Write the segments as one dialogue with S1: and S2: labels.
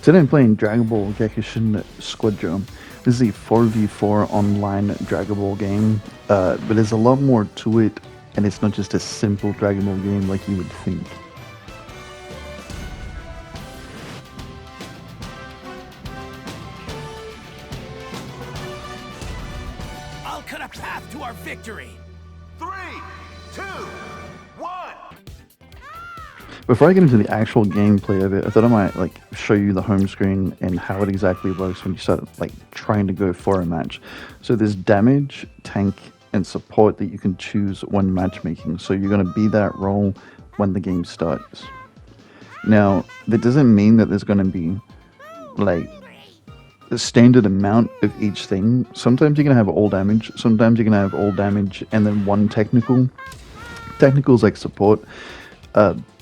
S1: Today I'm playing Dragon Ball Gekishin Squadra. This is a 4v4 online Dragon Ball game, but there's a lot more to it, and it's not just a simple Dragon Ball game like you would think.
S2: I'll cut a path to our victory.
S3: 3, 2, 1.
S1: Before I get into the actual gameplay of it, I thought I might show you the home screen and how it exactly works when you start trying to go for a match. So there's damage, tank, and support that you can choose when matchmaking. So you're going to be that role when the game starts. Now, that doesn't mean that there's going to be a standard amount of each thing. Sometimes you're going to have all damage, sometimes you're going to have all damage and then one technical. Technical's like support.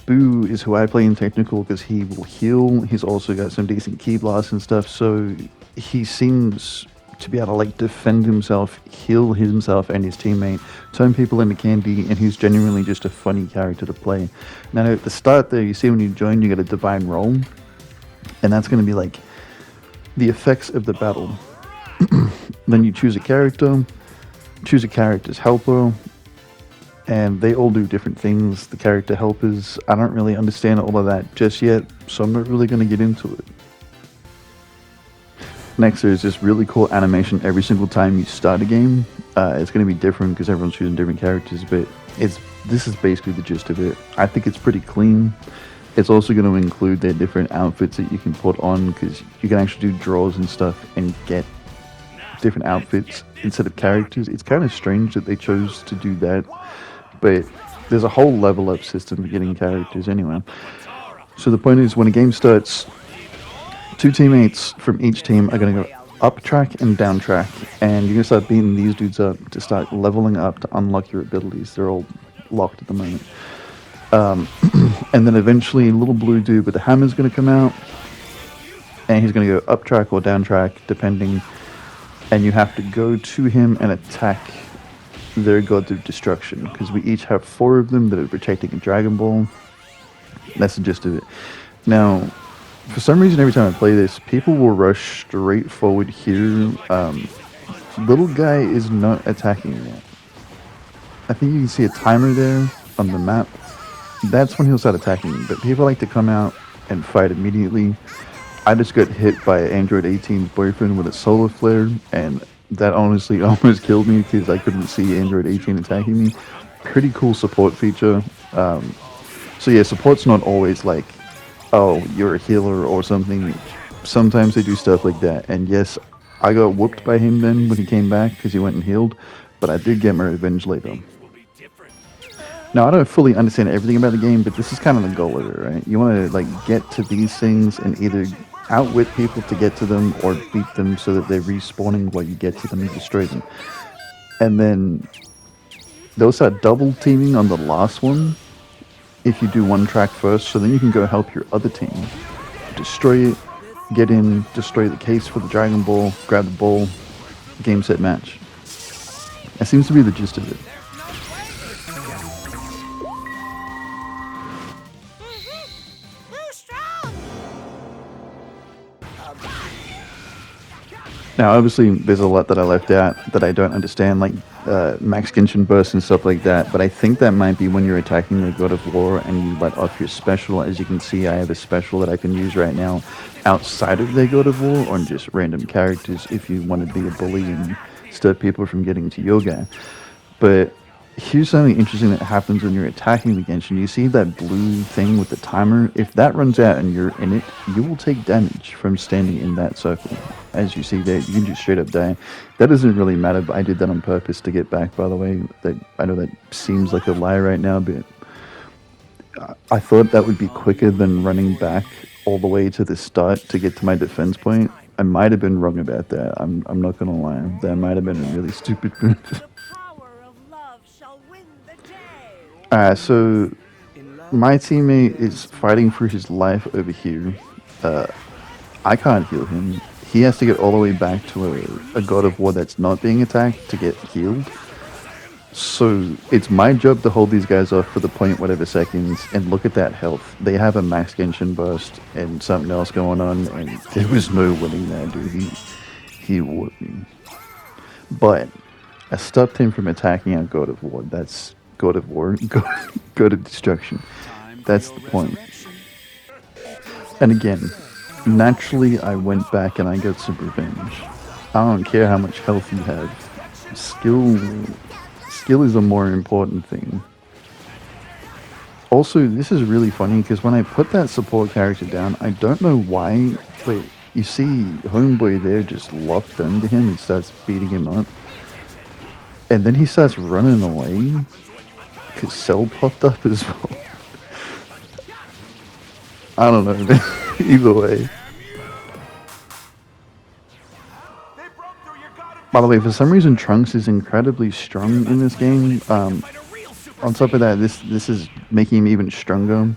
S1: Boo is who I play in technical because he will heal. He's also got some decent key blasts and stuff, so he seems to be able to defend himself, heal himself and his teammate, turn people into candy, and he's genuinely just a funny character to play. Now at the start there, you see when you join, you get a divine role, and that's going to be the effects of the battle. Then you choose a character, choose a character's helper, and they all do different things. The character helpers, I don't really understand all of that just yet, so I'm not really going to get into it. Next, there's this really cool animation every single time you start a game. It's going to be different because everyone's choosing different characters, but this is basically the gist of it. I think it's pretty clean. It's also going to include their different outfits that you can put on, because you can actually do draws and stuff and get different outfits instead of characters. It's kind of strange that they chose to do that, but there's a whole level up system for getting characters anyway. So the point is, when a game starts, two teammates from each team are going to go up track and down track, and you're going to start beating these dudes up to start leveling up to unlock your abilities. They're all locked at the moment. And then eventually little blue dude with the hammer is going to come out, and he's going to go up track or down track depending, and you have to go to him and attack their god of destruction, because we each have 4 of them that are protecting a Dragon Ball. That's the gist of it. Now, for some reason, every time I play this, people will rush straight forward here. Little guy is not attacking yet. I think you can see a timer there on the map. That's when he'll start attacking, but people like to come out and fight immediately. I just got hit by Android 18's boyfriend with a solar flare, and that honestly almost killed me because I couldn't see Android 18 attacking me. Pretty cool support feature. So yeah, support's not always oh, you're a healer or something. Sometimes they do stuff like that, and yes, I got whooped by him then when he came back because he went and healed, but I did get my revenge later. Now, I don't fully understand everything about the game, but this is kind of the goal of it, right? You want to get to these things and either outwit people to get to them or beat them so that they're respawning while you get to them and destroy them. And then they'll start double teaming on the last one if you do one track first, so then you can go help your other team destroy it, get in, destroy the case for the Dragon Ball, grab the ball, game, set, match. That seems to be the gist of it. Now, obviously, there's a lot that I left out that I don't understand, like max Genshin bursts and stuff like that, but I think that might be when you're attacking the God of War and you let off your special. As you can see, I have a special that I can use right now outside of their God of War on just random characters if you want to be a bully and stop people from getting to your guy. But here's something interesting that happens when you're attacking the Genshin. You see that blue thing with the timer? If that runs out and you're in it, you will take damage from standing in that circle. As you see there, you can just straight up die. That doesn't really matter, but I did that on purpose to get back, by the way. I know that seems like a lie right now, but I thought that would be quicker than running back all the way to the start to get to my defense point. I might have been wrong about that. I'm not going to lie. That might have been a really stupid move. Alright, so my teammate is fighting for his life over here. I can't heal him. He has to get all the way back to a God of War that's not being attacked to get healed. So it's my job to hold these guys off for the point whatever seconds, and look at that health. They have a max Genshin burst and something else going on, and there was no winning that dude. He whooped me. But I stopped him from attacking our God of War. That's God of War, God of Destruction. That's the point. And again, naturally I went back and I got some revenge. I don't care how much health you have. Skill is a more important thing. Also, this is really funny because when I put that support character down, I don't know why, but you see Homeboy there just locked onto him and starts beating him up. And then he starts running away because Cell popped up as well. I don't know, either way. By the way, for some reason, Trunks is incredibly strong in this game. On top of that, this is making him even stronger.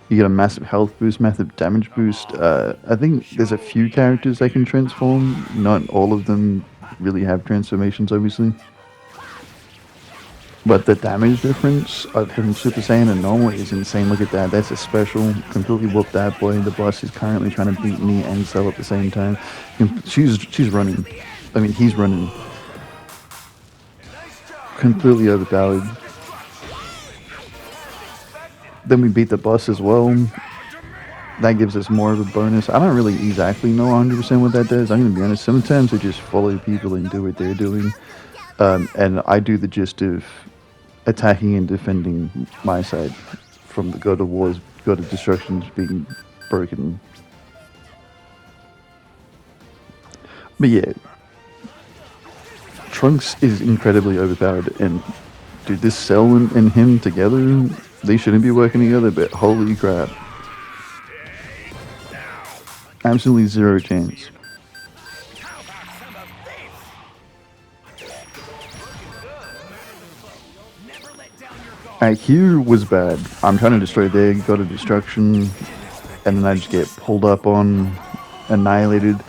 S1: You get a massive health boost, massive damage boost. I think there's a few characters that can transform. Not all of them really have transformations, obviously. But the damage difference of him Super Saiyan and normal is insane. Look at that. That's a special. Completely whooped that boy. The boss is currently trying to beat me and Cell at the same time. She's running. I mean, he's running. Completely overpowered. Then we beat the boss as well. That gives us more of a bonus. I don't really exactly know 100% what that does. I'm going to be honest. Sometimes I just follow people and do what they're doing. And I do the gist of attacking and defending my side from the God of War's God of Destruction's being broken. But yeah, Trunks is incredibly overpowered, and dude, this Cell and him together, they shouldn't be working together, but holy crap. Absolutely zero chance. Alright, here was bad. I'm trying to destroy their God of Destruction, and then I just get pulled up on, annihilated.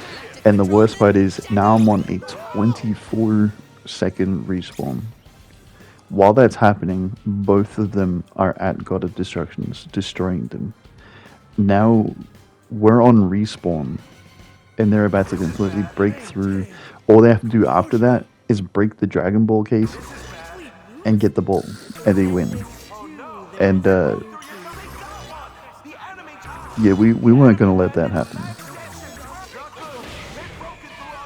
S1: And the worst part is, now I'm on a 24-second respawn. While that's happening, both of them are at God of Destructions, destroying them. Now, we're on respawn, and they're about to completely break through. All they have to do after that is break the DragonBall case and get the ball, and they win. And yeah, we weren't going to let that happen.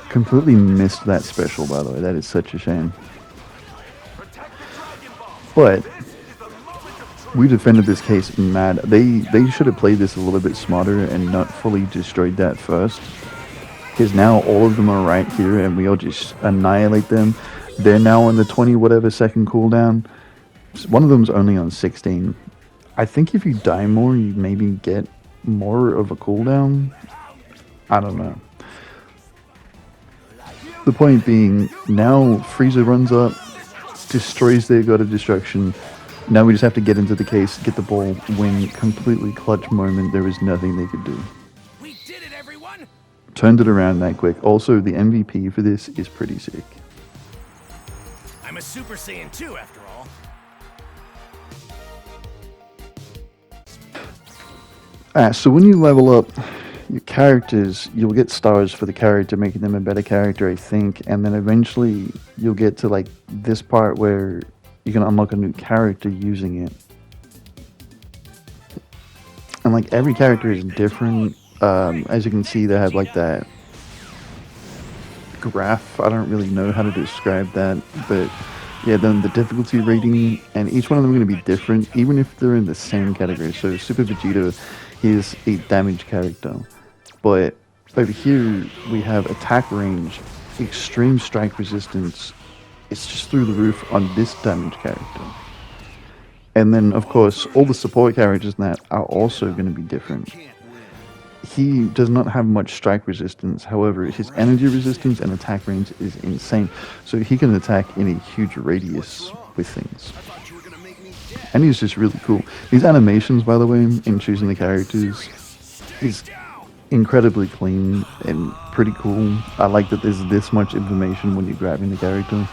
S1: Completely missed that special, by the way. That is such a shame. But we defended this case mad. They should have played this a little bit smarter and not fully destroyed that first. Because now all of them are right here and we all just annihilate them. They're now on the 20 whatever second cooldown. One of them's only on 16. I think if you die more, you maybe get more of a cooldown. I don't know. The point being, now Frieza runs up, destroys their God of Destruction. Now we just have to get into the case, get the ball, win. Completely clutch moment. There was nothing they could do.
S2: We did it, everyone!
S1: Turned it around that quick. Also, the MVP for this is pretty sick.
S2: I'm a Super Saiyan 2, after all.
S1: So when you level up your characters, you'll get stars for the character, making them a better character, I think. And then eventually you'll get to like this part where you can unlock a new character using it. And like every character is different. As you can see, they have like that graph. I don't really know how to describe that, but yeah, then the difficulty rating, and each one of them are going to be different, even if they're in the same category. So Super Vegeta is a damage character, but over here we have attack range, extreme strike resistance. It's just through the roof on this damage character. And then, of course, all the support characters in that are also going to be different. He does not have much strike resistance, however, his energy resistance and attack range is insane. So he can attack in a huge radius with things. And he's just really cool. These animations, by the way, in choosing the characters, is incredibly clean and pretty cool. I like that there's this much information when you're grabbing the character.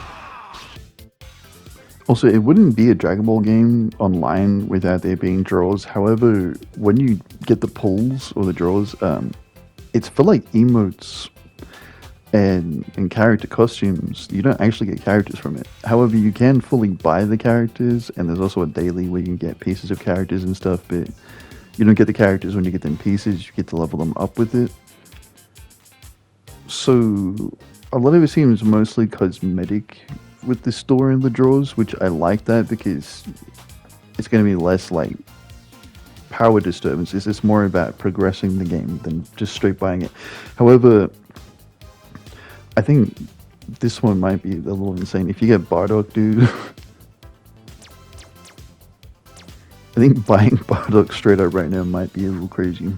S1: Also, it wouldn't be a Dragon Ball game online without there being draws. However, when you get the pulls or the draws, it's for like emotes and character costumes. You don't actually get characters from it. However, you can fully buy the characters, and there's also a daily where you can get pieces of characters and stuff, but you don't get the characters when you get them pieces. You get to level them up with it. So a lot of it seems mostly cosmetic with the store and the draws, which I like that because it's going to be less like power disturbances. It's more about progressing the game than just straight buying it. However, I think this one might be a little insane. If you get Bardock, dude, I think buying Bardock straight up right now might be a little crazy.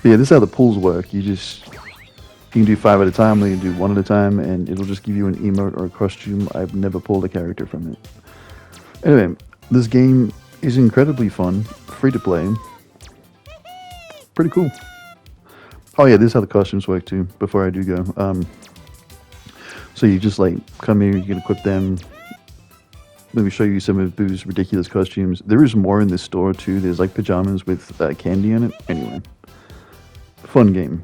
S1: But yeah, this is how the pulls work. You can do 5 at a time, or you can do 1 at a time, and it'll just give you an emote or a costume. I've never pulled a character from it. Anyway, this game is incredibly fun, free to play. Pretty cool. Oh yeah, this is how the costumes work too, before I do go. So you just like come here, you can equip them. Let me show you some of Boo's ridiculous costumes. There is more in this store too. There's like pajamas with candy in it. Anyway, fun game.